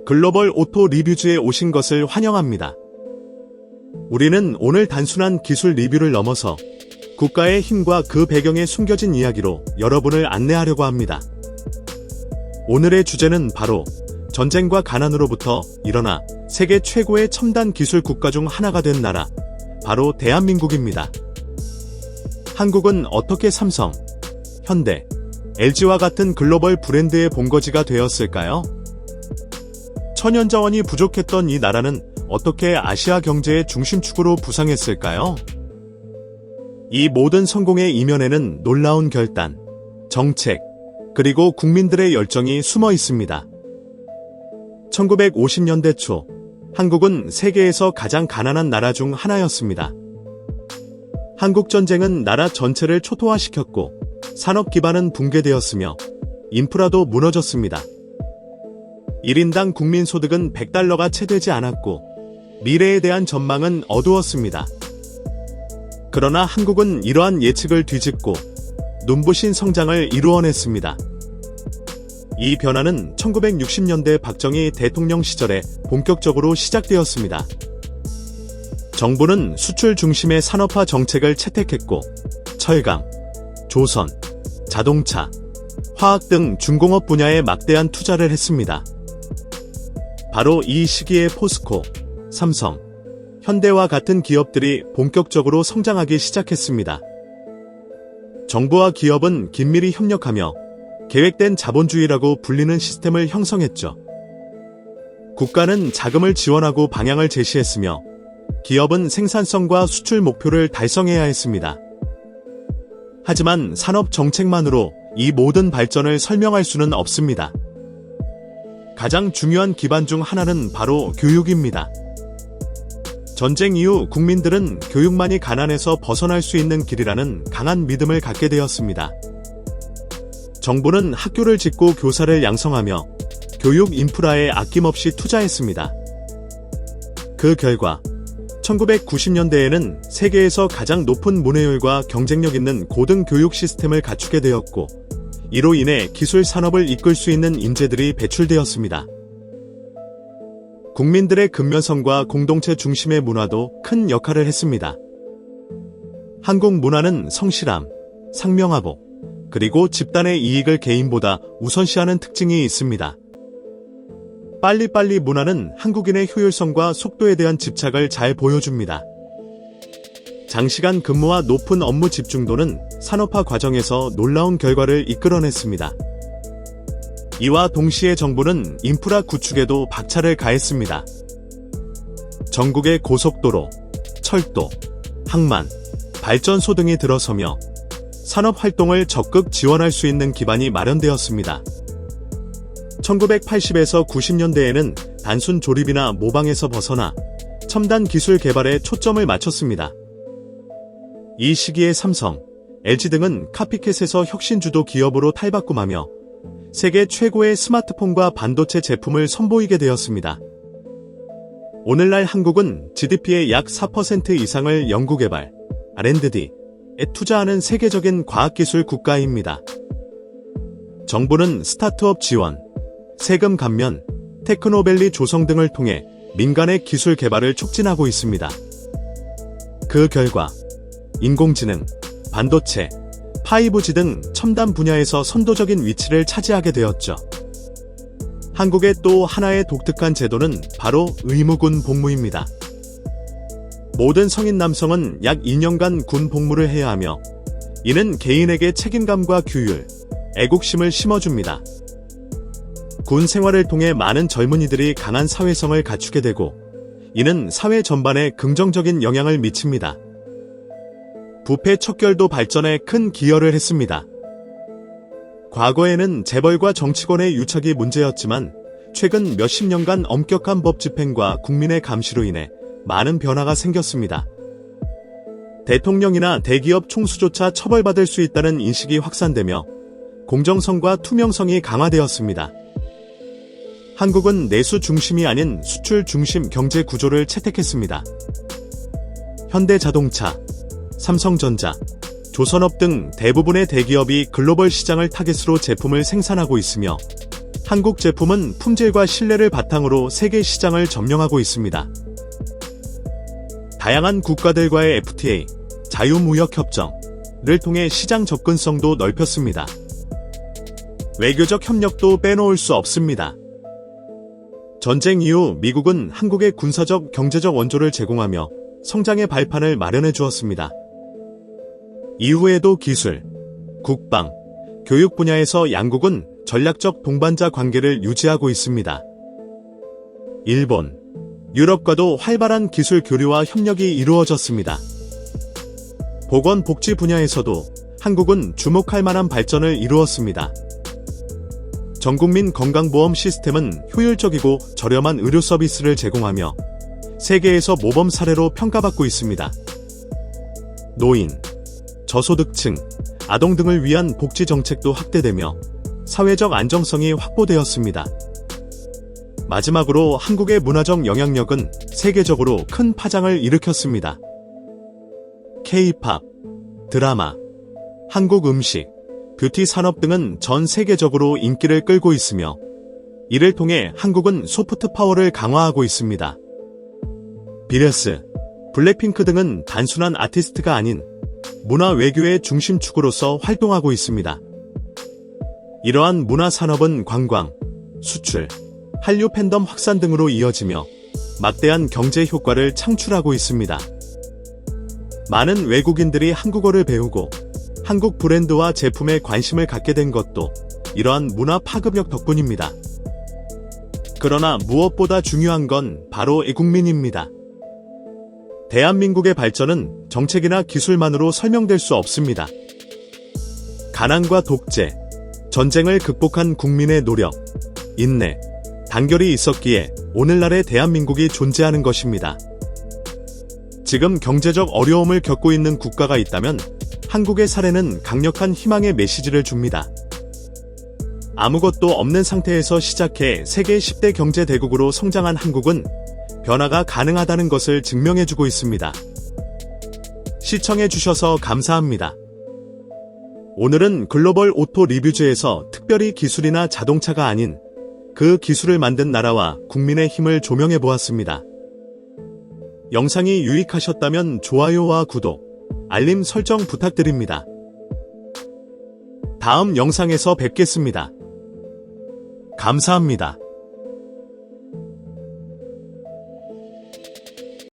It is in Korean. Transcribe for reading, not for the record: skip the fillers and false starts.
글로벌 오토 리뷰즈에 오신 것을 환영합니다. 우리는 오늘 단순한 기술 리뷰를 넘어서 국가의 힘과 그 배경에 숨겨진 이야기로 여러분을 안내하려고 합니다. 오늘의 주제는 바로 전쟁과 가난으로부터 일어나 세계 최고의 첨단 기술 국가 중 하나가 된 나라, 바로 대한민국입니다. 한국은 어떻게 삼성, 현대, LG와 같은 글로벌 브랜드의 본거지가 되었을까요? 천연자원이 부족했던 이 나라는 어떻게 아시아 경제의 중심축으로 부상했을까요? 이 모든 성공의 이면에는 놀라운 결단, 정책, 그리고 국민들의 열정이 숨어 있습니다. 1950년대 초, 한국은 세계에서 가장 가난한 나라 중 하나였습니다. 한국전쟁은 나라 전체를 초토화시켰고, 산업 기반은 붕괴되었으며, 인프라도 무너졌습니다. 1인당 국민소득은 $100가 채 되지 않았고, 미래에 대한 전망은 어두웠습니다. 그러나 한국은 이러한 예측을 뒤집고 눈부신 성장을 이루어냈습니다. 이 변화는 1960년대 박정희 대통령 시절에 본격적으로 시작되었습니다. 정부는 수출 중심의 산업화 정책을 채택했고, 철강, 조선, 자동차, 화학 등 중공업 분야에 막대한 투자를 했습니다. 바로 이 시기에 포스코, 삼성, 현대와 같은 기업들이 본격적으로 성장하기 시작했습니다. 정부와 기업은 긴밀히 협력하며 계획된 자본주의라고 불리는 시스템을 형성했죠. 국가는 자금을 지원하고 방향을 제시했으며 기업은 생산성과 수출 목표를 달성해야 했습니다. 하지만 산업 정책만으로 이 모든 발전을 설명할 수는 없습니다. 가장 중요한 기반 중 하나는 바로 교육입니다. 전쟁 이후 국민들은 교육만이 가난에서 벗어날 수 있는 길이라는 강한 믿음을 갖게 되었습니다. 정부는 학교를 짓고 교사를 양성하며 교육 인프라에 아낌없이 투자했습니다. 그 결과 1990년대에는 세계에서 가장 높은 문해율과 경쟁력 있는 고등교육 시스템을 갖추게 되었고, 이로 인해 기술 산업을 이끌 수 있는 인재들이 배출되었습니다. 국민들의 근면성과 공동체 중심의 문화도 큰 역할을 했습니다. 한국 문화는 성실함, 상명하복, 그리고 집단의 이익을 개인보다 우선시하는 특징이 있습니다. 빨리빨리 문화는 한국인의 효율성과 속도에 대한 집착을 잘 보여줍니다. 장시간 근무와 높은 업무 집중도는 산업화 과정에서 놀라운 결과를 이끌어냈습니다. 이와 동시에 정부는 인프라 구축에도 박차를 가했습니다. 전국의 고속도로, 철도, 항만, 발전소 등이 들어서며 산업 활동을 적극 지원할 수 있는 기반이 마련되었습니다. 1980에서 90년대에는 단순 조립이나 모방에서 벗어나 첨단 기술 개발에 초점을 맞췄습니다. 이 시기에 삼성, LG 등은 카피캣에서 혁신주도 기업으로 탈바꿈하며 세계 최고의 스마트폰과 반도체 제품을 선보이게 되었습니다. 오늘날 한국은 GDP의 약 4% 이상을 연구개발, R&D에 투자하는 세계적인 과학기술 국가입니다. 정부는 스타트업 지원, 세금 감면, 테크노밸리 조성 등을 통해 민간의 기술 개발을 촉진하고 있습니다. 그 결과 인공지능, 반도체, 5G 등 첨단 분야에서 선도적인 위치를 차지하게 되었죠. 한국의 또 하나의 독특한 제도는 바로 의무군 복무입니다. 모든 성인 남성은 약 2년간 군 복무를 해야 하며, 이는 개인에게 책임감과 규율, 애국심을 심어줍니다. 군 생활을 통해 많은 젊은이들이 강한 사회성을 갖추게 되고, 이는 사회 전반에 긍정적인 영향을 미칩니다. 부패 척결도 발전에 큰 기여를 했습니다. 과거에는 재벌과 정치권의 유착이 문제였지만 최근 몇십 년간 엄격한 법 집행과 국민의 감시로 인해 많은 변화가 생겼습니다. 대통령이나 대기업 총수조차 처벌받을 수 있다는 인식이 확산되며 공정성과 투명성이 강화되었습니다. 한국은 내수 중심이 아닌 수출 중심 경제 구조를 채택했습니다. 현대자동차, 삼성전자, 조선업 등 대부분의 대기업이 글로벌 시장을 타깃으로 제품을 생산하고 있으며 한국 제품은 품질과 신뢰를 바탕으로 세계 시장을 점령하고 있습니다. 다양한 국가들과의 FTA, 자유무역협정을 통해 시장 접근성도 넓혔습니다. 외교적 협력도 빼놓을 수 없습니다. 전쟁 이후 미국은 한국에 군사적, 경제적 원조를 제공하며 성장의 발판을 마련해 주었습니다. 이후에도 기술, 국방, 교육 분야에서 양국은 전략적 동반자 관계를 유지하고 있습니다. 일본, 유럽과도 활발한 기술 교류와 협력이 이루어졌습니다. 보건복지 분야에서도 한국은 주목할 만한 발전을 이루었습니다. 전국민 건강보험 시스템은 효율적이고 저렴한 의료 서비스를 제공하며 세계에서 모범 사례로 평가받고 있습니다. 노인, 저소득층, 아동 등을 위한 복지 정책도 확대되며 사회적 안정성이 확보되었습니다. 마지막으로 한국의 문화적 영향력은 세계적으로 큰 파장을 일으켰습니다. K-팝, 드라마, 한국 음식, 뷰티 산업 등은 전 세계적으로 인기를 끌고 있으며 이를 통해 한국은 소프트 파워를 강화하고 있습니다. BTS, 블랙핑크 등은 단순한 아티스트가 아닌 문화 외교의 중심축으로서 활동하고 있습니다. 이러한 문화 산업은 관광, 수출, 한류 팬덤 확산 등으로 이어지며 막대한 경제 효과를 창출하고 있습니다. 많은 외국인들이 한국어를 배우고 한국 브랜드와 제품에 관심을 갖게 된 것도 이러한 문화 파급력 덕분입니다. 그러나 무엇보다 중요한 건 바로 애국민입니다. 대한민국의 발전은 정책이나 기술만으로 설명될 수 없습니다. 가난과 독재, 전쟁을 극복한 국민의 노력, 인내, 단결이 있었기에 오늘날의 대한민국이 존재하는 것입니다. 지금 경제적 어려움을 겪고 있는 국가가 있다면 한국의 사례는 강력한 희망의 메시지를 줍니다. 아무것도 없는 상태에서 시작해 세계 10대 경제대국으로 성장한 한국은 변화가 가능하다는 것을 증명해주고 있습니다. 시청해주셔서 감사합니다. 오늘은 글로벌 오토 리뷰즈에서 특별히 기술이나 자동차가 아닌 그 기술을 만든 나라와 국민의 힘을 조명해보았습니다. 영상이 유익하셨다면 좋아요와 구독, 알림 설정 부탁드립니다. 다음 영상에서 뵙겠습니다. 감사합니다.